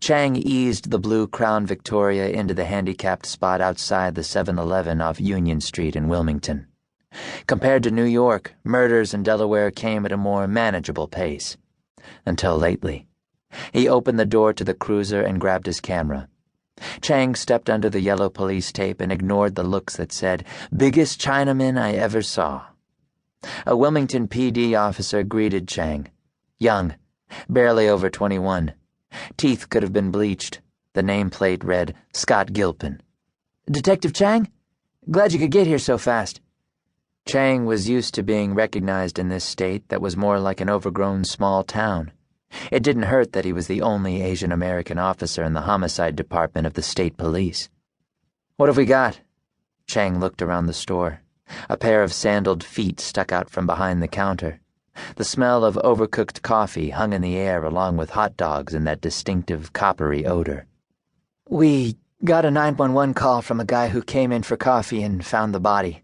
Chang eased the blue Crown Victoria into the handicapped spot outside the 7-Eleven off Union Street in Wilmington. Compared to New York, murders in Delaware came at a more manageable pace. Until lately. He opened the door to the cruiser and grabbed his camera. Chang stepped under the yellow police tape and ignored the looks that said, "Biggest Chinaman I ever saw." A Wilmington PD officer greeted Chang. Young, barely over 21. Teeth could have been bleached. The nameplate read, Scott Gilpin. "Detective Chang? Glad you could get here so fast." Chang was used to being recognized in this state that was more like an overgrown small town. It didn't hurt that he was the only Asian American officer in the homicide department of the state police. "What have we got?" Chang looked around the store. A pair of sandaled feet stuck out from behind the counter. The smell of overcooked coffee hung in the air along with hot dogs and that distinctive coppery odor. "We got a 911 call from a guy who came in for coffee and found the body.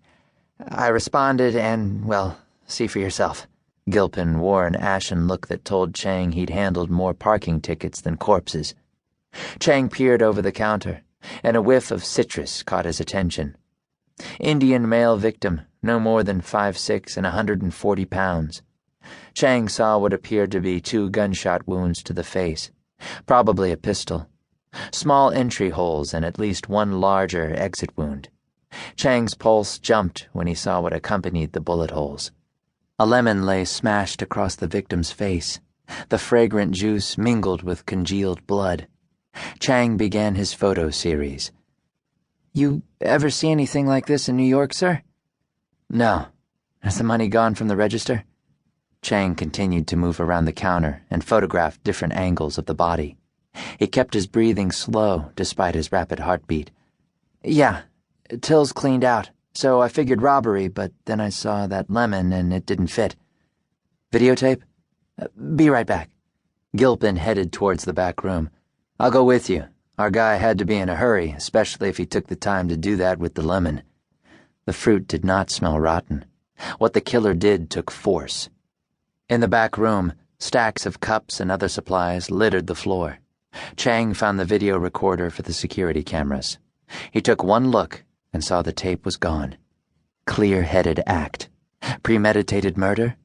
I responded and, well, see for yourself." Gilpin wore an ashen look that told Chang he'd handled more parking tickets than corpses. Chang peered over the counter, and a whiff of citrus caught his attention. Indian male victim, no more than 5'6" and 140 pounds. Chang saw what appeared to be 2 gunshot wounds to the face, probably a pistol. Small entry holes and at least 1 larger exit wound. Chang's pulse jumped when he saw what accompanied the bullet holes. A lemon lay smashed across the victim's face. The fragrant juice mingled with congealed blood. Chang began his photo series. "You ever see anything like this in New York, sir?" "No. Has the money gone from the register?" Chang continued to move around the counter and photographed different angles of the body. He kept his breathing slow despite his rapid heartbeat. "Yeah, till's cleaned out. So I figured robbery, but then I saw that lemon and it didn't fit." "Videotape?" "Be right back." Gilpin headed towards the back room. "I'll go with you. Our guy had to be in a hurry, especially if he took the time to do that with the lemon." The fruit did not smell rotten. What the killer did took force. In the back room, stacks of cups and other supplies littered the floor. Chang found the video recorder for the security cameras. He took one look and saw the tape was gone. Clear-headed act. Premeditated murder?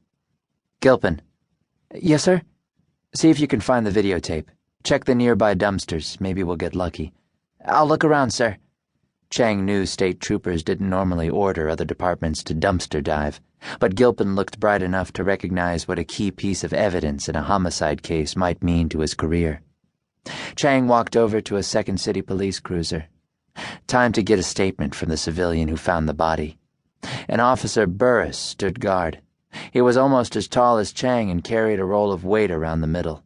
"Gilpin." "Yes, sir?" "See if you can find the videotape. Check the nearby dumpsters. Maybe we'll get lucky." "I'll look around, sir." Chang knew state troopers didn't normally order other departments to dumpster dive, but Gilpin looked bright enough to recognize what a key piece of evidence in a homicide case might mean to his career. Chang walked over to a Second City police cruiser. Time to get a statement from the civilian who found the body. An Officer Burris stood guard. He was almost as tall as Chang and carried a roll of weight around the middle.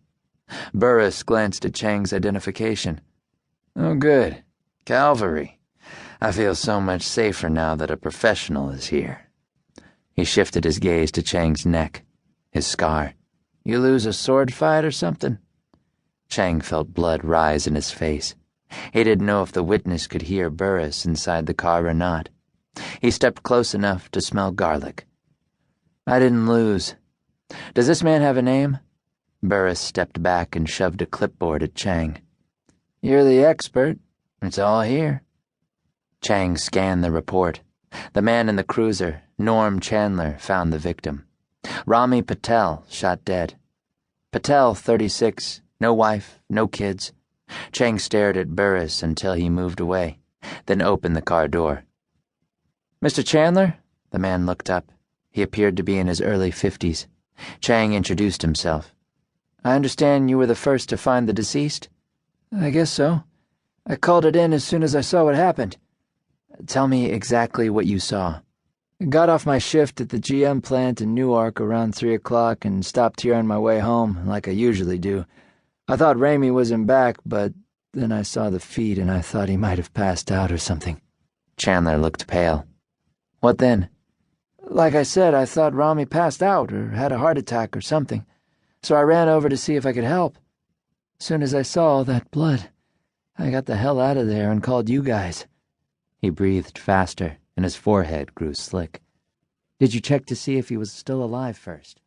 Burris glanced at Chang's identification. "Oh, good. Cavalry. I feel so much safer now that a professional is here." He shifted his gaze to Chang's neck, his scar. "You lose a sword fight or something?" Chang felt blood rise in his face. He didn't know if the witness could hear Burris inside the car or not. He stepped close enough to smell garlic. "I didn't lose. Does this man have a name?" Burris stepped back and shoved a clipboard at Chang. "You're the expert. It's all here." Chang scanned the report. The man in the cruiser, Norm Chandler, found the victim. Rami Patel, shot dead. Patel, 36, no wife, no kids. Chang stared at Burris until he moved away, then opened the car door. "Mr. Chandler?" The man looked up. He appeared to be in his early 50s. Chang introduced himself. "I understand you were the first to find the deceased?" "I guess so. I called it in as soon as I saw what happened." "Tell me exactly what you saw." "I got off my shift at the GM plant in Newark around 3 o'clock and stopped here on my way home, like I usually do. I thought Ramey was in back, but then I saw the feed and I thought he might have passed out or something." Chandler looked pale. "What then?" "Like I said, I thought Rami passed out or had a heart attack or something, so I ran over to see if I could help. As soon as I saw all that blood, I got the hell out of there and called you guys." He breathed faster, and his forehead grew slick. "Did you check to see if he was still alive first?"